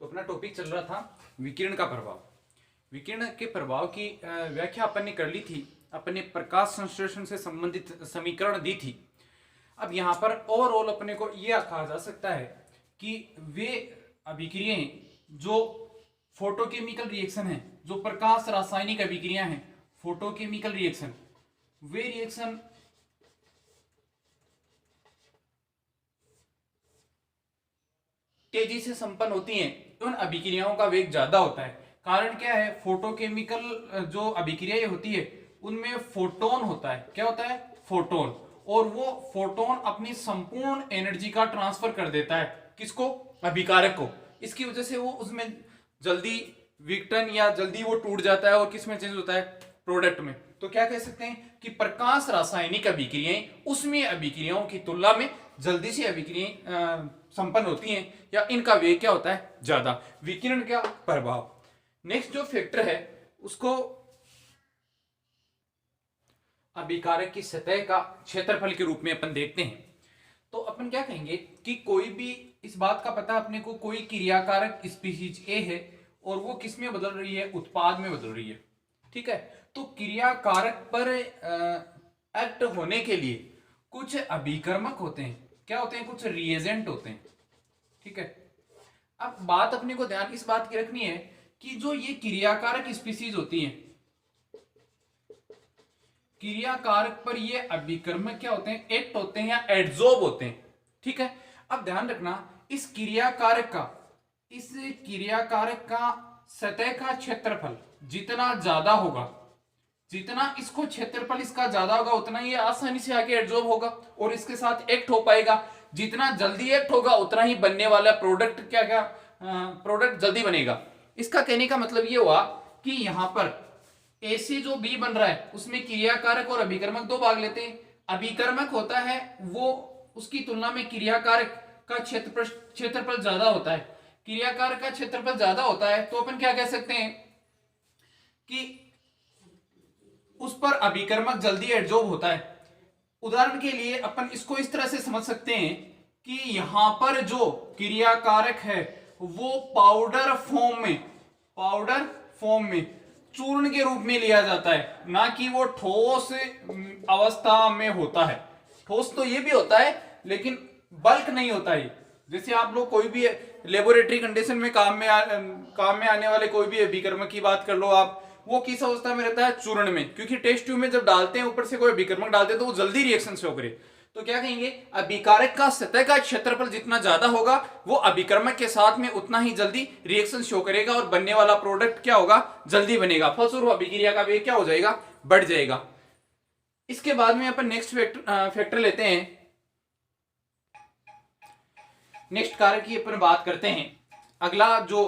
तो अपना टॉपिक चल रहा था विकिरण का प्रभाव। विकिरण के प्रभाव की व्याख्या अपन ने कर ली थी, अपन ने प्रकाश संश्लेषण से संबंधित समीकरण दी थी। अब यहाँ पर ओवरऑल अपने को यह कहा जा सकता है कि वे अभिक्रियाएं जो फोटोकेमिकल रिएक्शन है, जो प्रकाश रासायनिक अभिक्रिया हैं, फोटोकेमिकल रिएक्शन, वे रिएक्शन तेजी से संपन्न होती हैं, उन अभिक्रियाओं का वेग ज्यादा होता है। कारण क्या है? फोटोकेमिकल जो अभिक्रियाएं होती है उनमें फोटोन होता है। क्या होता है? फोटोन। और वो फोटोन अपनी संपूर्ण एनर्जी का ट्रांसफर कर देता है किसको? अभिकारक को। इसकी वजह से वो उसमें जल्दी विघटन या जल्दी वो टूट जाता है और किसमें चेंज होता है? प्रोडक्ट में। तो क्या कह सकते हैं कि प्रकाश रासायनिक अभिक्रियाएं उसमें अभिक्रियाओं की तुलना में जल्दी से अभिक्रियाएं संपन्न होती हैं या इनका वेग क्या होता है? ज्यादा। विकिरण का प्रभाव। नेक्स्ट जो फैक्टर है उसको अभिकारक की सतह का क्षेत्रफल के रूप में अपन देखते हैं। तो अपन क्या कहेंगे कि कोई भी, इस बात का पता अपने को, कोई क्रियाकारक स्पीशीज ए है और वो किस में बदल रही है? उत्पाद में बदल रही है। ठीक है। तो क्रियाकारक पर एक्ट होने के लिए कुछ अभिकर्मक होते हैं। क्या होते हैं? कुछ रिएजेंट होते हैं। ठीक है। अब बात अपने को ध्यान इस बात की रखनी है कि जो ये क्रियाकारक स्पीशीज होती हैं, क्रियाकारक पर ये अभिकर्मक क्या होते हैं? एक्ट होते हैं या एड्सॉर्ब होते हैं। ठीक है। अब ध्यान रखना, इस क्रियाकारक का सतह का क्षेत्रफल जितना ज्यादा होगा, जितना इसको क्षेत्रफल इसका ज्यादा होगा, उतना ये आसानी से आके एड्सॉर्ब होगा और इसके साथ एक्ट हो पाएगा। जितना जल्दी एक्ट होगा उतना ही बनने वाला प्रोडक्ट प्रोडक्ट जल्दी बनेगा। इसका कहने का मतलब ये हुआ कि यहां पर ए से जो बी बन रहा है उसमें क्रियाकारक और अभिकर्मक दो भाग लेते हैं। अभिकर्मक होता है वो, उसकी तुलना में क्रियाकारक का क्षेत्रफल ज्यादा होता है। क्रियाकारक का क्षेत्रफल ज्यादा होता है तो अपन क्या कह सकते हैं कि उस पर अभिकर्मक जल्दी एड्सॉर्ब होता है। उदाहरण के लिए अपन इसको इस तरह से समझ सकते हैं कि यहां पर जो क्रियाकारक है वो पाउडर फॉर्म में चूर्ण के रूप में लिया जाता है, ना कि वो ठोस अवस्था में होता है। ठोस तो ये भी होता है लेकिन बल्क नहीं होता है। जैसे आप लोग कोई भी लेबोरेटरी कंडीशन में काम में आने वाले कोई भी अभिकर्मक की बात कर लो आप, वो किस अवस्था में रहता है? चूर्ण में। क्योंकि टेस्ट ट्यूब में जब डालते हैं ऊपर से कोई अभिकर्मक डालते हैं तो वो जल्दी रिएक्शन शो करे। तो क्या कहेंगे? अभिकारक का सतह का क्षेत्रफल जितना ज्यादा होगा वो अभिकर्मक के साथ में उतना ही जल्दी रिएक्शन शो करेगा और बनने वाला प्रोडक्ट क्या होगा? जल्दी बनेगा। फलस्वरूप अभिक्रिया का वेग क्या हो जाएगा? बढ़ जाएगा। इसके बाद में अपन नेक्स्ट फैक्टर लेते हैं। नेक्स्ट कारक की अपन बात करते हैं। अगला जो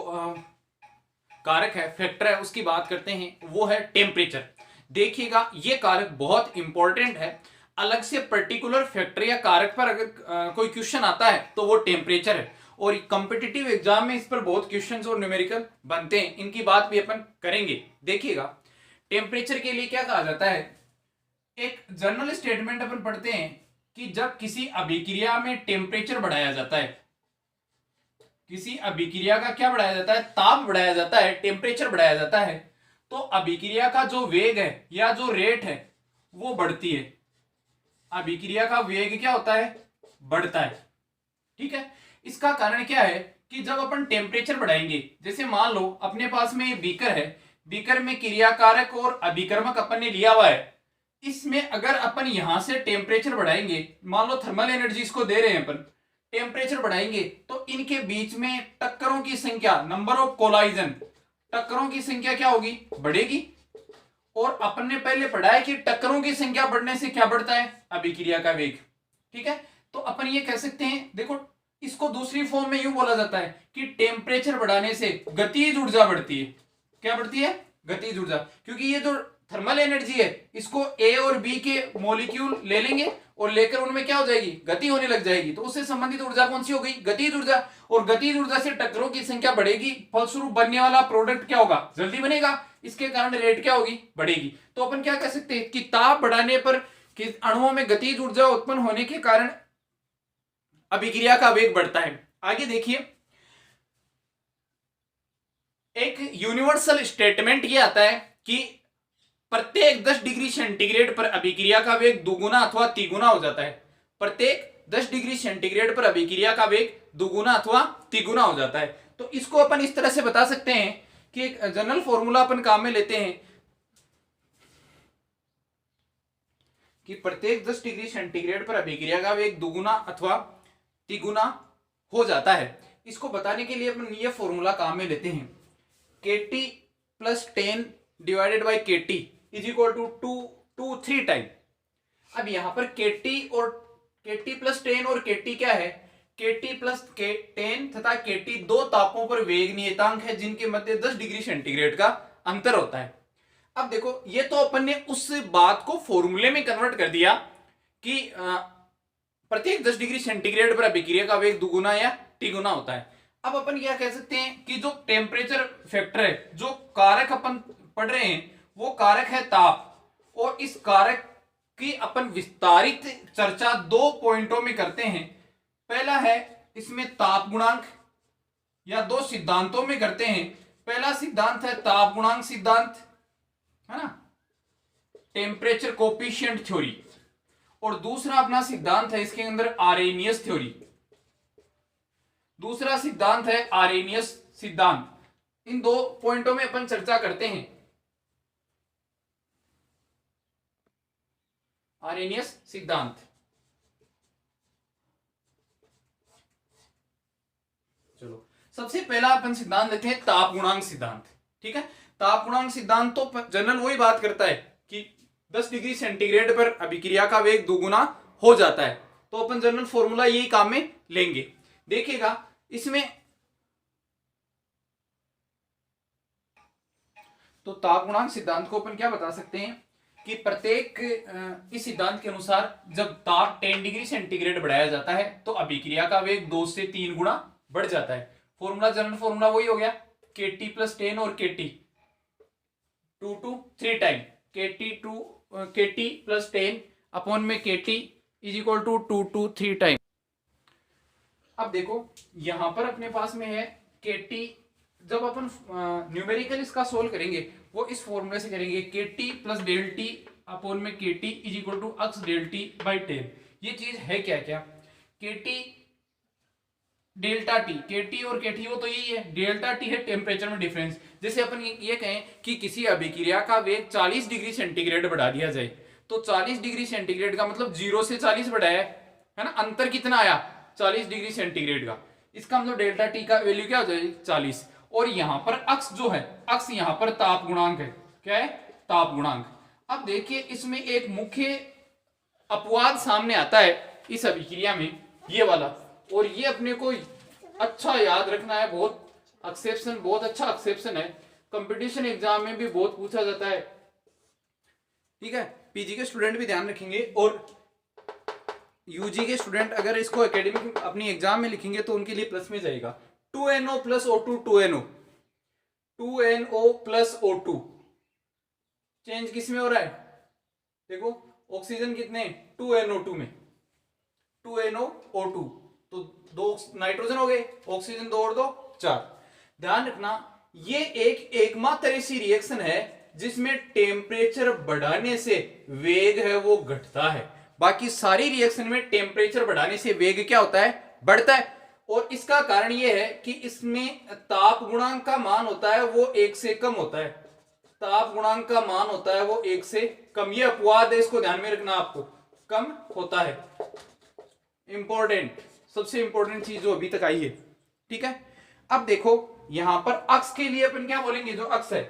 कारक है, फैक्टर है, उसकी बात करते हैं, वो है टेम्परेचर। देखिएगा ये कारक बहुत इंपॉर्टेंट है। अलग से पर्टिकुलर फैक्टर या कारक पर अगर कोई क्वेश्चन आता है तो वो टेम्परेचर है और कॉम्पिटिटिव एग्जाम में इस पर बहुत क्वेश्चंस और न्यूमेरिकल बनते हैं। इनकी बात भी अपन करेंगे। देखिएगा टेम्परेचर के लिए क्या कहा जाता है? एक जनरल स्टेटमेंट अपन पढ़ते हैं कि जब किसी अभिक्रिया में टेम्परेचर बढ़ाया जाता है, किसी अभिक्रिया का क्या बढ़ाया जाता है? ताप बढ़ाया जाता है, टेम्परेचर बढ़ाया जाता है, तो अभिक्रिया का जो वेग है या जो रेट है वो बढ़ती है। अभिक्रिया का वेग क्या होता है? बढ़ता है। ठीक है। इसका कारण क्या है कि जब अपन टेम्परेचर बढ़ाएंगे, जैसे मान लो अपने पास में एक बीकर है, बीकर में क्रियाकारक और अभिकर्मक अपन ने लिया हुआ है। इसमें अगर अपन यहां से टेम्परेचर बढ़ाएंगे, मान लो थर्मल एनर्जी इसको दे रहे हैं अपन, टेम्परेचर बढ़ाएंगे तो इनके बीच में टक्करों की संख्या, नंबर ऑफ कोलाइजन, टक्करों की संख्या क्या होगी? बढ़ेगी। और अपन ने पहले पढ़ा है कि टक्करों की संख्या बढ़ने से क्या बढ़ता है? अभिक्रिया का वेग। ठीक है। तो अपन ये कह सकते हैं, देखो इसको दूसरी फॉर्म में यूं बोला जाता है कि टेम्परेचर बढ़ाने से गतिज ऊर्जा बढ़ती है। क्या बढ़ती है? गतिज ऊर्जा। क्योंकि ये जो थर्मल एनर्जी है इसको ए और बी के मॉलिक्यूल ले लेंगे और लेकर उनमें क्या हो जाएगी? गति होने लग जाएगी। तो उससे संबंधित ऊर्जा कौन सी हो गई? गतिज ऊर्जा। और गतिज ऊर्जा से टक्करों की संख्या बढ़ेगी, फलस्वरूप बनने वाला प्रोडक्ट क्या होगा? जल्दी बनेगा। इसके कारण रेट क्या होगी? बढ़ेगी। तो अपन क्या कह सकते हैं कि ताप बढ़ाने पर कि अणुओं में गतिज ऊर्जा उत्पन्न होने के कारण अभिक्रिया का वेग बढ़ता है। आगे देखिए, एक यूनिवर्सल स्टेटमेंट ये आता है कि प्रत्येक 10 डिग्री सेंटीग्रेड पर अभिक्रिया का वेग दुगुना अथवा तिगुना हो जाता है। प्रत्येक 10 डिग्री सेंटीग्रेड पर अभिक्रिया का वेग दुगुना अथवा तिगुना हो जाता है। तो इसको अपन इस तरह से बता सकते हैं कि एक जनरल फॉर्मूला अपन काम में लेते हैं कि प्रत्येक 10 डिग्री सेंटीग्रेड पर अभिक्रिया का वेग दुगुना अथवा तिगुना हो जाता है। इसको बताने के लिए अपन ये फॉर्मूला काम में लेते हैं, kT plus 10 divided by kT is equal to 3 time. अब यहां पर kT प्लस 10 और kT क्या है, kT प्लस 10 तथा kT दो तापों पर वेग नियतांक है जिनके मध्य 10 डिग्री सेंटीग्रेड का अंतर होता है। अब देखो ये तो अपन ने उस बात को फॉर्मूले में कन्वर्ट कर दिया कि प्रत्येक 10 डिग्री सेंटीग्रेड पर अभिक्रिया का वेग दुगुना या तिगुना होता है। अब अपन क्या कह सकते हैं कि जो टेम्परेचर फैक्टर है, जो कारक अपन पढ़ रहे हैं वो कारक है ताप, और इस कारक की अपन विस्तारित चर्चा दो पॉइंटों में करते हैं। पहला है इसमें ताप गुणांक, या दो सिद्धांतों में करते हैं। पहला सिद्धांत है ताप गुणांक सिद्धांत, है ना, टेम्परेचर कोफिशिएंट थ्योरी, और दूसरा अपना सिद्धांत है इसके अंदर आरेनियस थ्योरी। दूसरा सिद्धांत है आरेनियस सिद्धांत। इन दो पॉइंटों में अपन चर्चा करते हैं। आरेनियस सिद्धांत, चलो सबसे पहला अपन सिद्धांत लेते हैं ताप गुणांक सिद्धांत। ठीक है, ताप गुणांक सिद्धांत तो जनरल वही बात करता है कि 10 डिग्री सेंटीग्रेड पर अभिक्रिया का वेग दुगुना हो जाता है। तो अपन जनरल फॉर्मूला यही काम में लेंगे। देखिएगा इसमें तो ताप गुणांक सिद्धांत को अपन क्या बता सकते हैं कि प्रत्येक इस सिद्धांत के अनुसार जब ताप 10 डिग्री सेंटीग्रेड बढ़ाया जाता है तो अभिक्रिया का वेग 2 से 3 गुना बढ़ जाता है। फॉर्मूला जनरल फॉर्मूला वही हो गया, kT प्लस 10 और kT 2 to 3 time, kT plus 10 upon में kT is equal to 2 to 3 time. अब देखो यहां पर अपने पास में है kT, जब अपन न्यूमेरिकल इसका सोल्व करेंगे वो इस फॉर्मूले से करेंगे, kT plus del T upon में kT is equal to x del T by 10। ये चीज है क्या क्या, kT डेल्टा टी, kT और kT वो तो यही है, डेल्टा टी है टेम्परेचर में डिफरेंस। जैसे अपन ये कहें कि किसी अभिक्रिया का वेग 40 डिग्री सेंटीग्रेड बढ़ा दिया जाए, तो 40 डिग्री सेंटीग्रेड का मतलब 0 से 40 बढ़ाया है ना, अंतर कितना आया 40 डिग्री सेंटीग्रेड का। इसका मतलब डेल्टा टी का वैल्यू क्या हो जाएगी 40। और यहां पर अक्स जो है, अक्स यहां पर ताप गुणांक है, क्या है ताप गुणांक। अब देखिए इसमें एक मुख्य अपवाद सामने आता है इस अभिक्रिया में, ये वाला, और ये अपने को अच्छा याद रखना है। बहुत एक्सेप्शन, बहुत अच्छा एक्सेप्शन है, कंपटीशन एग्जाम में भी बहुत पूछा जाता है। ठीक है, पीजी के स्टूडेंट भी ध्यान रखेंगे, और यूजी के स्टूडेंट अगर इसको एकेडमिक अपनी एग्जाम में लिखेंगे तो उनके लिए प्लस में जाएगा। 2NO plus O2 2NO, 2NO plus O2 change किस में हो रहा है, देखो ऑक्सीजन कितने 2NO2 में, 2NO2 तो 2 नाइट्रोजन हो गए, ऑक्सीजन 2 और 2 4। ध्यान रखना ये एक एकमात्र ऐसी रिएक्शन है जिसमें टेम्परेचर बढ़ाने से वेग है वो घटता है। बाकी सारी रिएक्शन में टेम्परेचर बढ़ाने से वेग क्या होता है, बढ़ता है। और इसका कारण यह है कि इसमें ताप गुणांक का मान होता है वो 1 से कम होता है, ताप गुणांक का मान होता है वो 1 से कम। ये अपवाद है, इसको ध्यान में रखना, आपको कम होता है। इंपॉर्टेंट, सबसे इंपॉर्टेंट चीज जो अभी तक आई है। ठीक है, अब देखो यहां पर अक्स के लिए अपन क्या बोलेंगे, जो अक्स है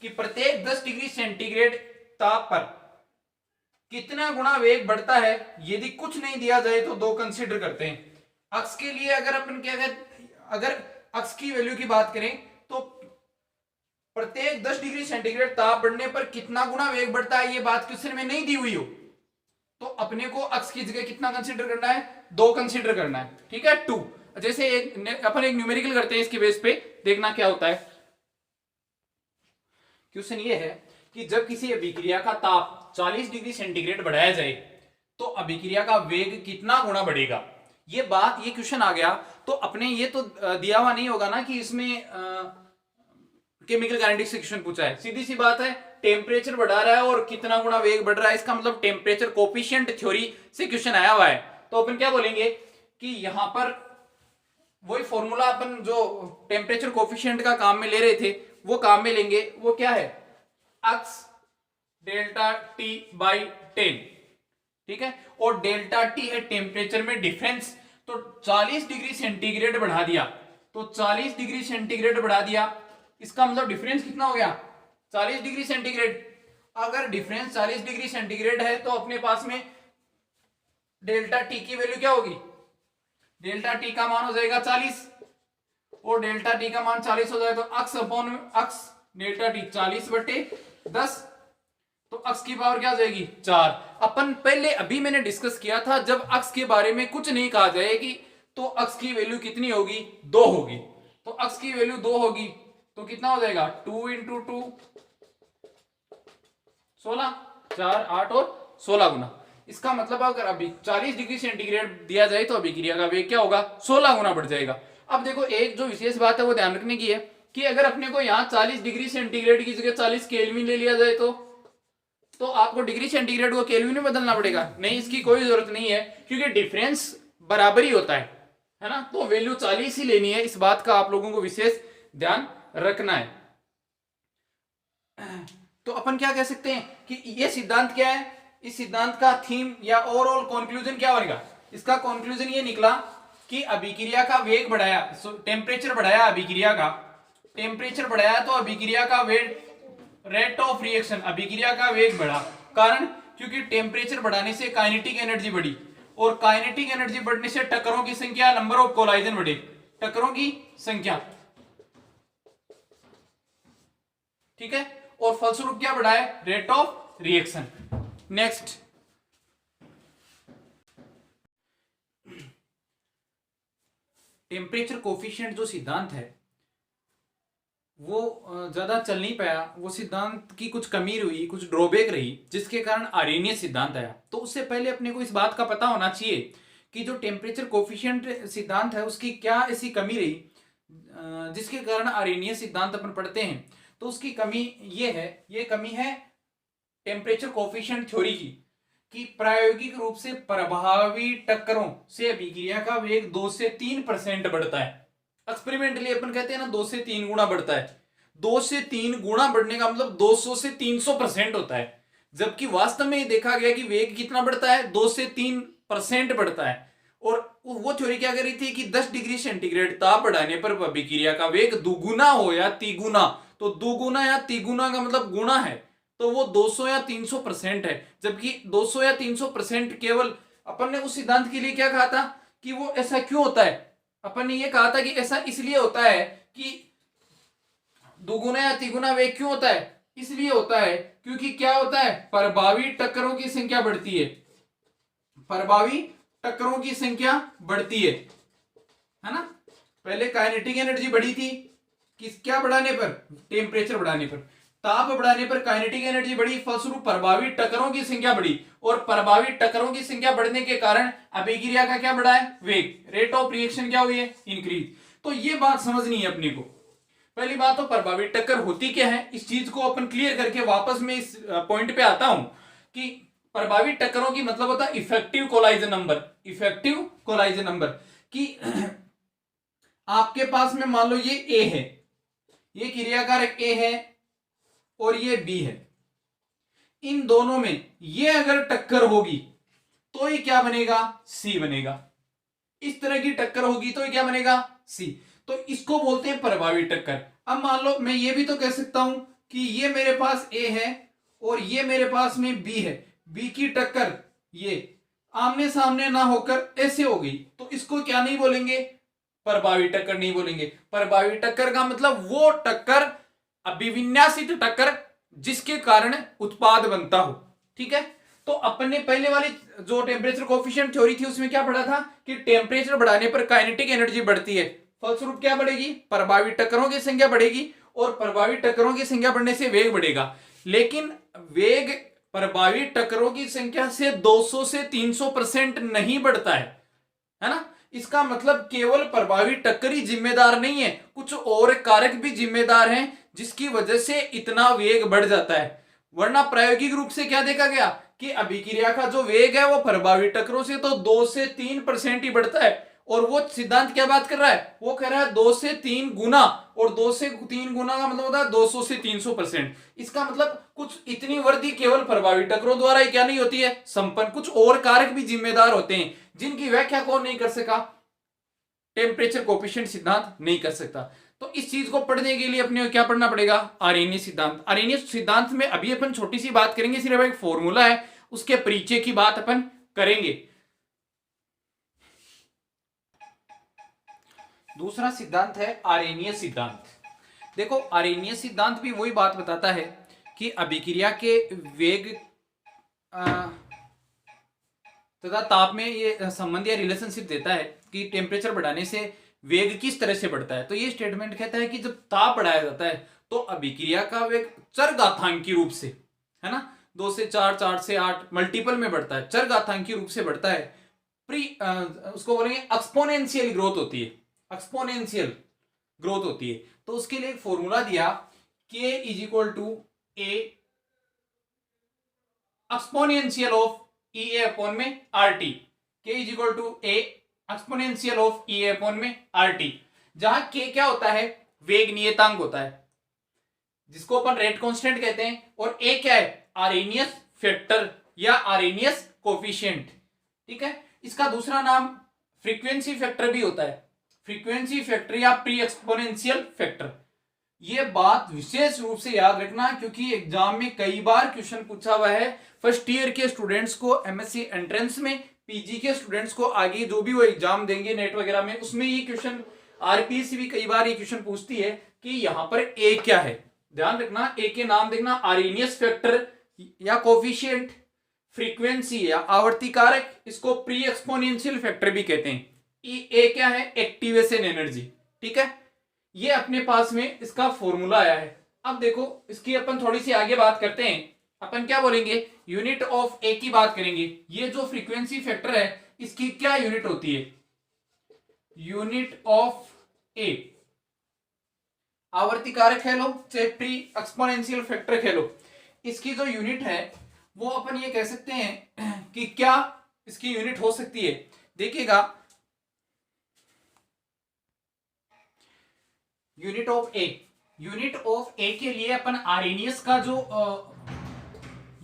कि प्रत्येक 10 डिग्री सेंटीग्रेड ताप पर कितना गुना वेग बढ़ता है। यदि कुछ नहीं दिया जाए तो 2 कंसीडर करते हैं। अक्स के लिए अगर अपन क्या कहते, अगर अक्स की वैल्यू की बात करें तो प्रत्येक 10 डिग्री सेंटीग्रेड ताप बढ़ने पर कितना गुना वेग बढ़ता है, ये बात क्वेश्चन में नहीं दी हुई हो तो अपने को अक्स की जगह कितना कंसीडर करना है, 2 कंसीडर करना है। ठीक है, 2। जैसे अपन एक न्यूमेरिकल करते हैं, इसके बेस पे देखना क्या होता है। क्वेश्चन ये है कि जब किसी अभिक्रिया का ताप 40 डिग्री सेंटीग्रेड बढ़ाया जाए तो अभिक्रिया का वेग कितना गुना बढ़ेगा। ये बात, ये क्वेश्चन आ गया तो अपने ये तो दिया हुआ नहीं होगा ना कि इसमें केमिकल काइनेटिक्स से क्वेश्चन पूछा है, सीधी सी बात है, टेम्परेचर बढ़ा रहा है और कितना गुना वेग बढ़ रहा है, इसका मतलब टेम्परेचर कोफिशिएंट थ्योरी से क्वेश्चन आया हुआ है। तो अपन क्या बोलेंगे कि यहां पर वही फॉर्मूला अपन जो टेम्परेचर कोफिशिएंट का काम में ले रहे थे वो काम में लेंगे, वो क्या है, एक्स डेल्टा टी बाई 10, ठीक है। और डेल्टा टी है टेम्परेचर में डिफरेंस, तो 40 डिग्री सेंटीग्रेड बढ़ा दिया, तो 40 डिग्री सेंटीग्रेड बढ़ा दिया, इसका मतलब डिफरेंस कितना हो गया, 40 डिग्री सेंटीग्रेड। अगर डिफरेंस 40 डिग्री सेंटीग्रेड है तो अपने पास में डेल्टा टी की वैल्यू क्या होगी, डेल्टा टी का मान हो जाएगा 40, और डेल्टा टी का मान 40 हो जाए तो अक्स अपॉन अक्स डेल्टा टी 40/10, तो अक्स की पावर क्या हो जाएगी 4। अपन पहले अभी मैंने डिस्कस किया था, जब अक्स के बारे में कुछ नहीं कहा जाएगी तो अक्स की वैल्यू कितनी होगी, 2 होगी। तो अक्स की वैल्यू 2 होगी तो कितना हो जाएगा, 2 × 2 16, 4 8 और 16 गुना। इसका मतलब अगर अभी 40 डिग्री सेंटीग्रेड दिया जाए तो अभिक्रिया का वेग क्या होगा, 16 गुना बढ़ जाएगा। अब देखो एक जो विशेष बात है वो ध्यान रखने की है कि अगर अपने को यहाँ 40 डिग्री सेंटीग्रेड की जगह 40 केल्विन ले लिया जाए तो आपको डिग्री सेंटीग्रेड को केल्विन में बदलना पड़ेगा, नहीं इसकी कोई जरूरत नहीं है, क्योंकि डिफरेंस बराबर ही होता है ना। तो वैल्यू 40 ही लेनी है, इस बात का आप लोगों को विशेष ध्यान रखना है। तो अपन क्या कह सकते हैं कि ये सिद्धांत क्या है, इस सिद्धांत का थीम या ओवरऑल कंक्लूजन क्या बनेगा, इसका कंक्लूजन ये निकला कि अभिक्रिया का वेग बढ़ाया, टेम्परेचर बढ़ाया, अभिक्रिया का टेम्परेचर बढ़ाया तो अभिक्रिया का वेग, रेट ऑफ रिएक्शन, अभिक्रिया का वेग बढ़ा, कारण क्योंकि टेम्परेचर बढ़ाने से काइनेटिक एनर्जी बढ़ी, और काइनेटिक एनर्जी बढ़ने से टक्करों की संख्या, नंबर ऑफ कोलाइजन बढ़े, टक्करों की संख्या, ठीक है, और फलस्वरूप क्या बढ़ा है, rate of reaction. Next, temperature coefficient जो सिद्धांत है वो ज्यादा चल नहीं पाया, वो सिद्धांत की कुछ कमी रही, कुछ ड्रॉबैक रही, जिसके कारण आर्रेनियस सिद्धांत आया। तो उससे पहले अपने को इस बात का पता होना चाहिए कि जो टेम्परेचर कोफिशिएंट सिद्धांत है उसकी क्या ऐसी कमी रही जिसके कारण आर्रेनियस सिद्धांत अपन पढ़ते हैं। तो उसकी कमी ये कमी है टेम्परेचर कोफिशिएंट थ्योरी की, कि प्रायोगिक रूप से प्रभावी टक्करों से अभिक्रिया का वेग 2 से 3% बढ़ता है। एक्सपेरिमेंटली अपन कहते हैं ना 2 से 3 गुना बढ़ता है, 2 से 3 गुना बढ़ने का मतलब 200 से 300% होता है, जबकि वास्तव में देखा गया कि वेग कितना बढ़ता है, 2 से 3% बढ़ता है। और वो थ्योरी क्या कर रही थी कि 10 डिग्री सेंटीग्रेड ताप बढ़ाने पर अभिक्रिया का वेग दुगुना हो या तिगुना, तो दुगुना या तिगुना का मतलब गुना है, तो वो 200 या 300% है, जबकि 200 या 300% केवल अपन ने उस सिद्धांत के लिए क्या कहा था कि वो ऐसा क्यों होता है, अपन ने ये कहा था कि ऐसा इसलिए होता है कि दुगुना या तिगुना वेग क्यों होता है, इसलिए होता है क्योंकि क्या होता है, प्रभावी टक्करों की संख्या बढ़ती है, प्रभावी टक्करों की संख्या बढ़ती है ना। पहले काइनेटिक एनर्जी बढ़ी थी किस क्या बढ़ाने पर, टेम्परेचर बढ़ाने पर, ताप बढ़ाने पर काइनेटिक एनर्जी बढ़ी, फलस्वरूप प्रभावी टक्करों की संख्या बढ़ी, और प्रभावी टक्करों की संख्या बढ़ने के कारण अभिक्रिया का क्या बढ़ा है, वेग, रेट ऑफ रिएक्शन क्या हुई है, इंक्रीज। तो ये बात समझनी है अपने को। पहली बात तो प्रभावी टक्कर होती क्या है, इस चीज को अपन क्लियर करके वापस में इस पॉइंट पे आता हूं कि प्रभावी टक्करों की मतलब होता है effective collision number, effective collision number, कि आपके पास में मान लो ये ए है, ये क्रियाकारक ए है और ये बी है, इन दोनों में ये अगर टक्कर होगी तो ये क्या बनेगा, सी बनेगा, इस तरह की टक्कर होगी तो ये क्या बनेगा, सी, तो इसको बोलते हैं प्रभावी टक्कर। अब मान लो मैं ये भी तो कह सकता हूं कि ये मेरे पास ए है और ये मेरे पास में बी है, बी की टक्कर ये आमने सामने ना होकर ऐसे हो गई, तो इसको क्या नहीं बोलेंगे, प्रभावी टक्कर नहीं बोलेंगे। प्रभावी टक्कर का मतलब वो टक्कर, अभिविन्यासित टक्कर जिसके कारण उत्पाद बनता हो, ठीक है। तो अपन ने पहले वाली जो टेम्परेचर कोफिशिएंट थ्योरी थी उसमें क्या पढ़ा था कि टेम्परेचर बढ़ाने पर काइनेटिक एनर्जी बढ़ती है, फलस्वरूप क्या बढ़ेगी, प्रभावी टक्करों की संख्या बढ़ेगी, और प्रभावी टक्करों की संख्या बढ़ने से वेग बढ़ेगा। लेकिन वेग प्रभावी टक्करों की संख्या से 200 से 300% नहीं बढ़ता है ना। इसका मतलब केवल प्रभावी टक्कर ही जिम्मेदार नहीं है, कुछ और कारक भी जिम्मेदार हैं जिसकी वजह से इतना वेग बढ़ जाता है। वरना प्रायोगिक रूप से क्या देखा गया कि अभिक्रिया का जो वेग है वो प्रभावी टक्करों से तो 2 से 3% ही बढ़ता है, और वो सिद्धांत क्या बात कर रहा है, वो कह रहा है 2 से 3 गुना, और 2 से 3 गुना का मतलब होता है 200 से 300%। इसका मतलब कुछ इतनी वृद्धि केवल प्रभावी टक्करों द्वारा ही क्या नहीं होती है संपन्न, कुछ और कारक भी जिम्मेदार होते हैं जिनकी व्याख्या कौन नहीं कर सका, टेम्परेचर कोफिशिएंट सिद्धांत नहीं कर सकता। तो इस चीज को पढ़ने के लिए अपने क्या पढ़ना पड़ेगा, आर्रेनियस सिद्धांत। आर्रेनियस सिद्धांत में अभी अपन छोटी सी बात करेंगे, सिर्फ एक फॉर्मूला है, उसके परिचय की बात अपन करेंगे। दूसरा सिद्धांत है आर्रेनियस सिद्धांत। देखो आर्रेनियस सिद्धांत भी वही बात बताता है कि अभिक्रिया के वेग तथा ताप में ये संबंध या रिलेशनशिप देता है कि टेम्परेचर बढ़ाने से वेग किस तरह से बढ़ता है। तो ये स्टेटमेंट कहता है कि जब ताप बढ़ाया जाता है तो अभिक्रिया का वेग चरघातांकी रूप से, है ना, 2 से 4, 4 से 8 मल्टीपल में बढ़ता है, चरघातांकी रूप से बढ़ता है। उसको बोलेंगे एक्सपोनेंशियल ग्रोथ होती है, एक्सपोनेंशियल ग्रोथ होती है। तो उसके लिए एक फॉर्मूला दिया, K is equal to A exponential of E A upon में R T. K is equal to A exponential of E A upon में आर टी, जहां के क्या होता है, वेग नियतांक होता है जिसको अपन रेट कांस्टेंट कहते हैं, और ए क्या है, आर्रेनियस फैक्टर या आर्रेनियस कोफिशिएंट। ठीक है, इसका दूसरा नाम फ्रीक्वेंसी फैक्टर भी होता है, फ्रीक्वेंसी फैक्टर या प्री एक्सपोनेंशियल फैक्टर। ये बात विशेष रूप से याद रखना क्योंकि एग्जाम में कई बार क्वेश्चन पूछा हुआ है। फर्स्ट ईयर के स्टूडेंट्स को एमएससी एंट्रेंस में, पीजी के स्टूडेंट्स को आगे जो भी वो एग्जाम देंगे नेट वगैरह में, उसमें ये क्वेश्चन आरपीएससी भी कई बार ये क्वेश्चन पूछती है कि यहाँ पर ए क्या है। ध्यान रखना, ए के नाम देखना, आर्रेनियस फैक्टर या कोफिशिएंट, फ्रीक्वेंसी या आवर्ती कारक, इसको प्री एक्सपोनेंशियल फैक्टर भी कहते हैं। ए क्या है, एक्टिवेशन एनर्जी। ठीक है, ये अपने पास में इसका फॉर्मूला आया है। अब देखो इसकी अपन थोड़ी सी आगे बात करते हैं। अपन क्या बोलेंगे, यूनिट ऑफ ए की बात करेंगे। ये जो फ्रीक्वेंसी फैक्टर है इसकी क्या यूनिट होती है, यूनिट ऑफ ए, आवर्ती कारक कह लो चाहे प्री एक्सपोनेंशियल फैक्टर कह लो, इसकी जो यूनिट है वो अपन ये कह सकते हैं कि क्या इसकी यूनिट हो सकती है। देखिएगा, unit of A, unit of A के लिए अपन आर्रेनियस का जो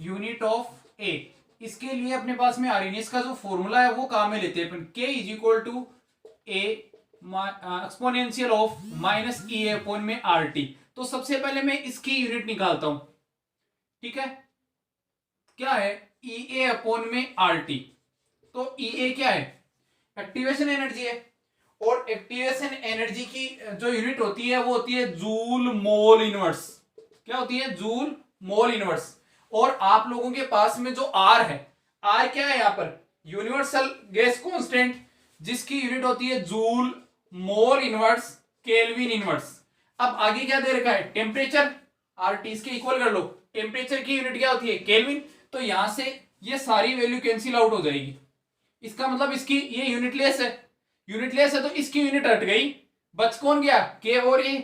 यूनिट ऑफ ए, इसके लिए अपने पास में आर्रेनियस का जो फॉर्मूला है वो काम में लेते हैं अपन। K is equal to A exponential of minus E A upon में आर टी। तो सबसे पहले मैं इसकी यूनिट निकालता हूं। ठीक है, क्या है, ई ए अपॉन में आर टी। तो ई ए क्या है, एक्टिवेशन एनर्जी है, और एक्टिवेशन एनर्जी की जो यूनिट होती है वो होती है जूल मोल इनवर्स। क्या होती है, जूल मोल इनवर्स। और आप लोगों के पास में जो आर है, आर क्या है यहाँ पर, यूनिवर्सल गैस कांस्टेंट, जिसकी यूनिट होती है joule mole inverse kelvin inverse. अब आगे क्या दे रखा है, टेम्परेचर, आर टी इसके इक्वल कर लो, टेम्परेचर की यूनिट क्या होती है, केल्विन। तो यहां से ये सारी वैल्यू कैंसिल आउट हो जाएगी। इसका मतलब इसकी ये यूनिटलेस है, यूनिटलेस है तो इसकी यूनिट हट गई, बच कौन गया, के और ए,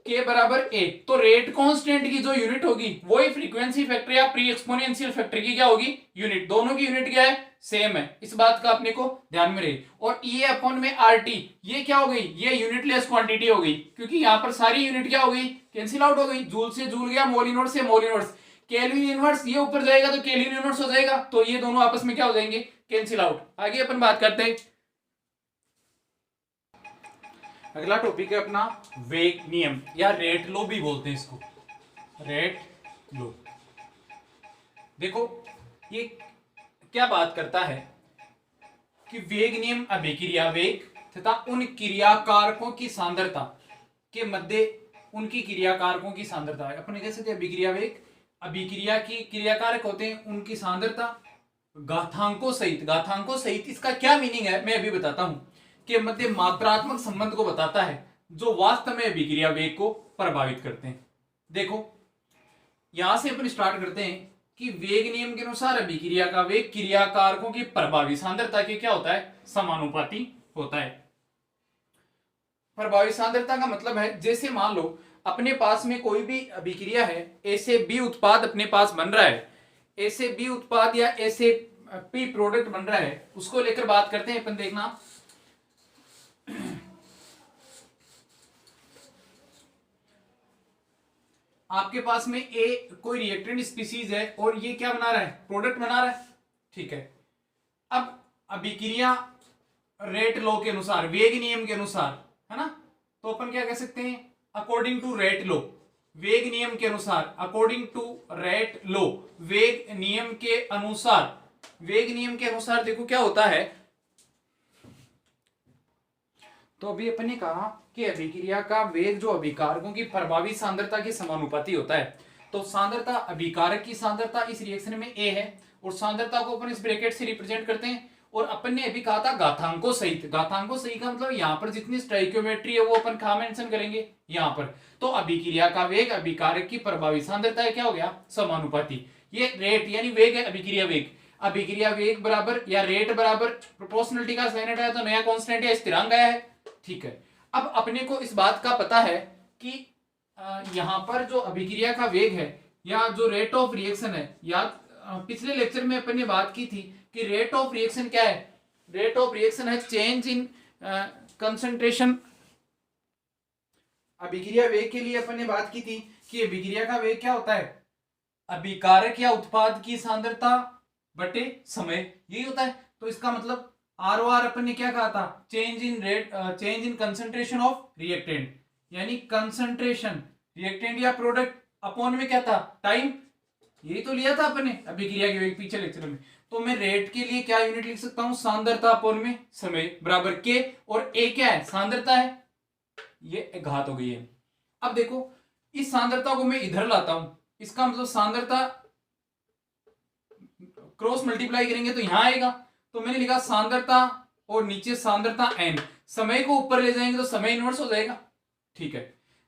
के बराबर ए। तो रेट कांस्टेंट की जो यूनिट होगी वही फ्रीक्वेंसी फैक्टर या प्री एक्सपोनेंशियल फैक्टर की क्या होगी, यूनिट। दोनों की यूनिट क्या है, सेम है। इस बात का अपने को ध्यान में रहे। और ई अपॉन में आर टी, ये क्या हो गई, ये यूनिटलेस क्वांटिटी हो गई क्योंकि यहां पर सारी यूनिट क्या हो गई, कैंसिल आउट हो गई। जूल से जूल गया, मोल इनवर्स से मोल इनवर्स, केल्विन इनवर्स ये ऊपर जाएगा तो केल्विन इनवर्स हो जाएगा, तो ये दोनों आपस में क्या हो जाएंगे, कैंसिल आउट। आगे अपन बात करते हैं, अगला टॉपिक है अपना वेग नियम या रेट लॉ भी बोलते हैं इसको, रेट लॉ। देखो ये क्या बात करता है कि वेग नियम अभिक्रिया वेग तथा उन क्रियाकारकों की सांद्रता के मध्य उनकी क्रियाकारकों की सांद्रता है। अपने कह सकते हैं अभिक्रिया वेग, अभिक्रिया की क्रियाकारक होते हैं उनकी सांद्रता घातांकों सहित। घातांकों सहित इसका क्या मीनिंग है मैं अभी बताता हूं, के मध्य मात्रात्मक संबंध को बताता है जो वास्तव में अभिक्रिया वेग को प्रभावित करते हैं। देखो यहां से अपन स्टार्ट करते हैं कि वेग नियम के अनुसार अभिक्रिया का वेग क्रियाकारकों की प्रभावी सांद्रता के क्या होता है, समानुपाती होता है। प्रभावी सांद्रता का मतलब है जैसे मान लो अपने पास में कोई भी अभिक्रिया है, ए से बी उत्पाद अपने पास बन रहा है, ए से बी उत्पाद या ए से पी प्रोडक्ट बन रहा है, उसको लेकर बात करते हैं अपन। देखना आपके पास में ए कोई रिएक्टेंट स्पीसीज है और ये क्या बना रहा है, प्रोडक्ट बना रहा है, ठीक है। अब अभिक्रिया रेट लॉ के अनुसार, वेग नियम के अनुसार, है ना, तो अपन क्या कह सकते हैं, अकॉर्डिंग टू रेट लॉ, वेग नियम के अनुसार, अकॉर्डिंग टू रेट लॉ, वेग नियम के अनुसार, वेग नियम के अनुसार देखो क्या होता है। तो अभी अपन ने कहा कि अभिक्रिया का वेग जो अभिकारकों की प्रभावी सांद्रता के समानुपाती होता है। तो सांद्रता, अभिकारक की सांद्रता इस रिएक्शन में ए है और सांद्रता को अपन इस ब्रैकेट से रिप्रेजेंट करते हैं। और अपन ने अभी कहा था घातांकों सहित, घातांकों सहित का मतलब यहाँ पर जितनी स्टोइकियोमेट्री है वो अपन कहाँ मेंशन करेंगे, यहाँ पर। तो अभिक्रिया का वेग अभिकारक की प्रभावी सांद्रता है, क्या हो गया, समानुपाती। ये रेट यानी वेग है, अभिक्रिया वेग, अभिक्रिया वेग बराबर या रेट बराबर प्रोपोर्शनलिटी का साइन हटाया तो नया कांस्टेंट या स्थिरांक आया है, ठीक है। अब अपने को इस बात का पता है कि यहां पर जो अभिक्रिया का वेग है या जो रेट ऑफ रिएक्शन है, या पिछले लेक्चर में अपन ने बात की थी कि रेट ऑफ रिएक्शन क्या है, रेट ऑफ रिएक्शन है चेंज इन कंसंट्रेशन। अभिक्रिया वेग के लिए अपन ने बात की थी कि अभिक्रिया का वेग क्या होता है, अभिकारक या उत्पाद की सांद्रता बटे समय, यही होता है। तो इसका मतलब आर ओ आर अपन ने क्या कहा था, change in rate, change in concentration of reactant, यानी कंसंट्रेशन रिएक्टेंट या प्रोडक्ट अपॉन में क्या था, टाइम, यही तो लिया था अपन ने अभिक्रिया के वेग पिछले लेक्चर में। तो मैं रेट के लिए क्या यूनिट लिख सकता हूं, सांद्रता अपॉन में समय बराबर के, और ए क्या है, सांद्रता है, ये घात हो गई है। अब देखो इस सांद्रता को मैं इधर लाता हूं, इसका मतलब सांद्रता क्रॉस मल्टीप्लाई करेंगे तो यहां आएगा। तो मैंने लिखा सांद्रता और नीचे सांद्रता एन, समय को ऊपर ले जाएंगे तो समय इनवर्स हो जाएगा, ठीक है।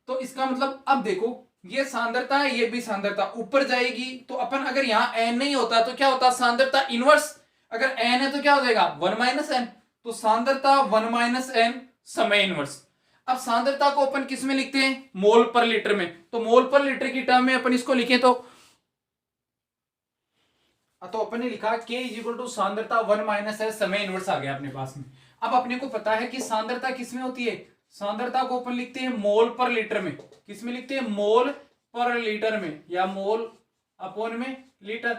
तो इसका मतलब अब देखो ये सांद्रता है, ये भी सांद्रता ऊपर जाएगी, तो अपन अगर यहाँ एन नहीं होता तो क्या होता, सांद्रता इनवर्स, अगर एन है तो क्या हो जाएगा 1 माइनस एन, तो सांद्रता 1 माइनस एन समय इनवर्स। अब सांद्रता को अपन किस में लिखते हैं, मोल पर लीटर में, तो मोल पर लीटर की टर्म में अपन इसको लिखें तो अपन ने लिखा K इज इक्वल टू सांद्रता 1 माइनस है, समय इनवर्स आ गया अपने पास में। अब अपने को पता है कि सांद्रता किसमें होती है, सांद्रता को अपन लिखते हैं मोल पर लीटर में, किसमें लिखते हैं, मोल पर लीटर में या मोल अपॉन में लीटर।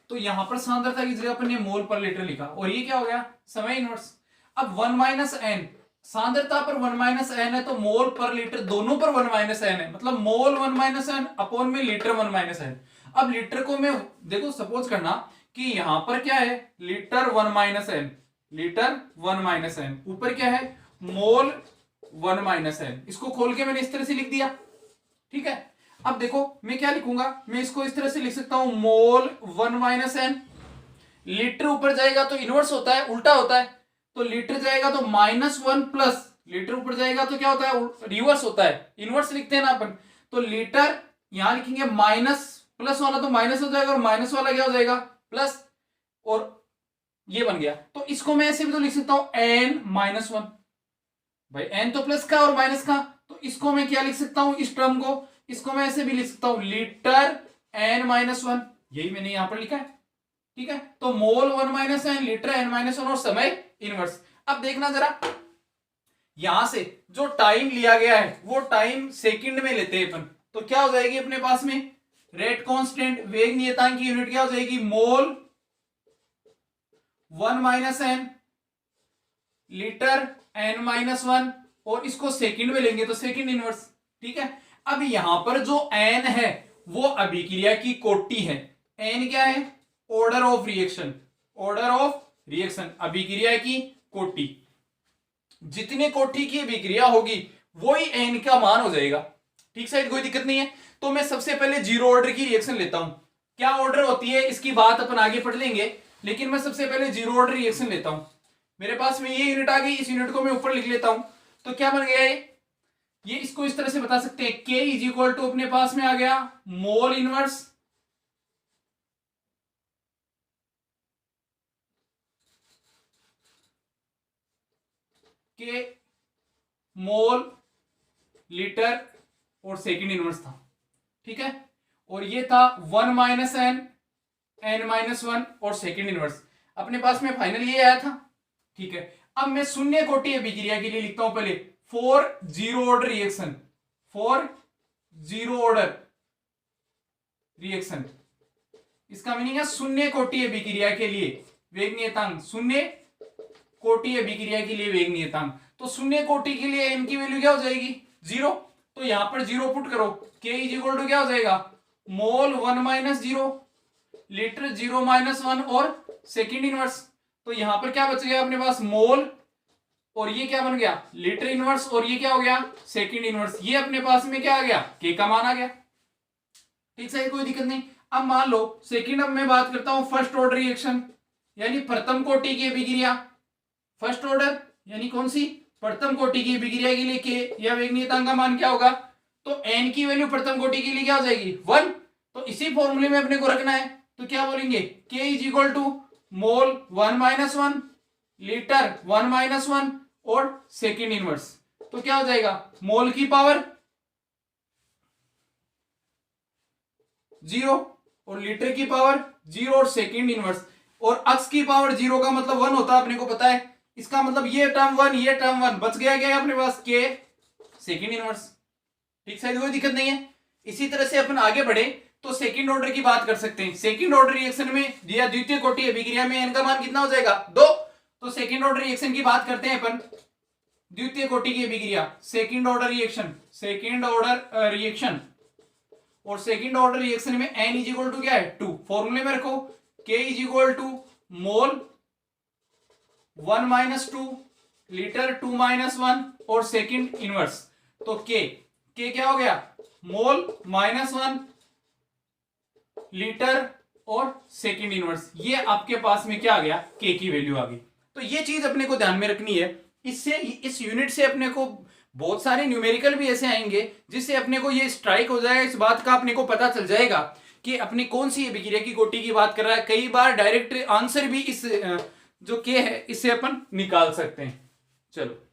तो यहां पर सांद्रता की जगह अपन ने मोल पर लीटर लिखा और ये क्या हो गया, समय इनवर्स। अब 1 माइनस एन, सांद्रता पर 1 माइनस एन है तो मोल पर लीटर दोनों पर 1 माइनस एन है, मतलब मोल 1 माइनस एन अपॉन में लीटर 1 माइनस एन। अब लीटर को मैं देखो सपोज करना कि यहां पर क्या है, litre 1 minus N, litre 1 minus N, ऊपर क्या है, मोल 1 माइनस एन, इसको खोल के मैंने इस तरह से लिख दिया, ठीक है। अब देखो मैं क्या लिखूंगा, मैं इसको इस तरह से लिख सकता हूं, मोल 1 माइनस एन, लीटर ऊपर जाएगा तो इनवर्स होता है, उल्टा होता है, तो लीटर जाएगा तो -1 प्लस, लीटर ऊपर जाएगा तो क्या होता है, रिवर्स होता है, इनवर्स लिखते हैं ना अपन। तो लीटर यहां लिखेंगे माइनस, प्लस वाला तो माइनस हो जाएगा और माइनस वाला क्या हो जाएगा, प्लस, और ये बन गया। तो इसको मैं ऐसे भी तो लिख सकता हूं n-1, भाई n तो प्लस का और माइनस का, तो इसको मैं क्या लिख सकता हूं, इस टर्म को, इसको मैं ऐसे भी लिख सकता हूं लीटर n-1, यही मैंने यहां पर लिखा है, ठीक है। तो मोल 1 माइनस एन, लीटर n-1 और समय इनवर्स। अब देखना जरा, यहां से जो टाइम लिया गया है वो टाइम सेकंड में लेते हैं अपन, तो क्या हो जाएगी अपने पास में, रेट कांस्टेंट, वेग नियतांक की यूनिट क्या हो जाएगी, मोल 1 माइनस एन, लीटर n-1, और इसको सेकंड में लेंगे तो सेकंड इनवर्स, ठीक है। अब यहां पर जो n है वो अभिक्रिया की कोटि है, n क्या है, order of reaction, order of reaction, अभिक्रिया की कोटि, जितने कोटि की अभिक्रिया होगी वही n का मान हो जाएगा, ठीक साइड, कोई दिक्कत नहीं है। तो मैं सबसे पहले जीरो ऑर्डर की रिएक्शन लेता हूं, क्या ऑर्डर होती है इसकी बात अपन आगे पढ़ लेंगे, लेकिन मैं सबसे पहले जीरो ऑर्डर रिएक्शन लेता हूं। मेरे पास में ये यूनिट आ गई, इस यूनिट को मैं ऊपर लिख लेता हूं, तो क्या बन गया ये इसको इस तरह से बता सकते हैं, K इज इक्वल टू अपने पास में आ गया मोल इनवर्स के मोल लीटर और सेकंड इनवर्स था, ठीक है। और ये था 1 माइनस एन, एन माइनस 1 और सेकंड इनवर्स। अपने पास में फाइनल ये आया था, ठीक है। अब मैं शून्य कोटि अभिक्रिया के लिए लिखता हूं पहले for zero order reaction, for zero order reaction. इसका मीनिंग है शून्य कोटि अभिक्रिया के लिए वेग नियतांक, शून्य कोटि अभिक्रिया के लिए वेग नियतांक। तो शून्य कोटि के लिए एन की वैल्यू क्या हो जाएगी, 0। तो यहां पर 0 पुट करो, के इज इक्वल टू क्या हो जाएगा, मोल 1 माइनस 0, लीटर 0 माइनस 1 और सेकेंड इनवर्स। तो यहां पर क्या बच गया अपने पास, मोल, और ये क्या बन गया, लीटर इनवर्स, और ये क्या हो गया, सेकेंड इनवर्स। ये अपने पास में क्या आ गया, के का मान आ गया, ठीक है, कोई दिक्कत नहीं। अब मान लो सेकेंड, अब मैं बात करता हूं फर्स्ट ऑर्डर रिएक्शन, यानी प्रथम कोटि की अभिक्रिया। फर्स्ट ऑर्डर यानी कौन सी, प्रथम कोटि की अभिक्रिया के लिए के या वेग नियतांक का मान क्या होगा, तो एन की वैल्यू प्रथम कोटि के लिए क्या हो जाएगी, 1। तो इसी फॉर्मूले में अपने को रखना है, तो क्या बोलेंगे, K is equal to mole 1 minus 1, litre 1 minus 1 और सेकेंड इनवर्स। तो क्या हो जाएगा, मोल की पावर 0 और लीटर की पावर 0 और सेकेंड इनवर्स, और अक्स की पावर 0 का मतलब 1 होता है, अपने को पता है। इसका मतलब ये टर्म 1, ये टर्म 1 बच गया, क्या अपने पास, के सेकेंड इनवर्स, ठीक है, कोई दिक्कत नहीं है। इसी तरह से अपन आगे बढ़े तो सेकंड ऑर्डर की बात कर सकते हैं। सेकंड ऑर्डर रिएक्शन में या द्वितीय कोटि अभिक्रिया में एन का मान कितना हो जाएगा, 2। तो सेकंड ऑर्डर रिएक्शन की बात करते हैं अपन, द्वितीय कोटि की अभिक्रिया, second order reaction, second order reaction. और सेकंड ऑर्डर रिएक्शन में एन इज इक्वल टू क्या है, 2। फॉर्मूले में रखो, K is equal to mole 1 minus 2, litre 2 minus 1 और सेकंड इनवर्स। तो के क्या हो गया, मोल -1, लीटर और सेकंड इनवर्स। ये आपके पास में क्या आ गया, के की वैल्यू आ गई। तो ये चीज अपने को ध्यान में रखनी है। इससे, इस यूनिट से अपने को बहुत सारे न्यूमेरिकल भी ऐसे आएंगे जिससे अपने को ये स्ट्राइक हो जाएगा, इस बात का अपने को पता चल जाएगा कि अपनी कौन सी अभिक्रिया की कोटि की बात कर रहा है। कई बार डायरेक्ट आंसर भी इस जो के है इससे अपन निकाल सकते हैं। चलो।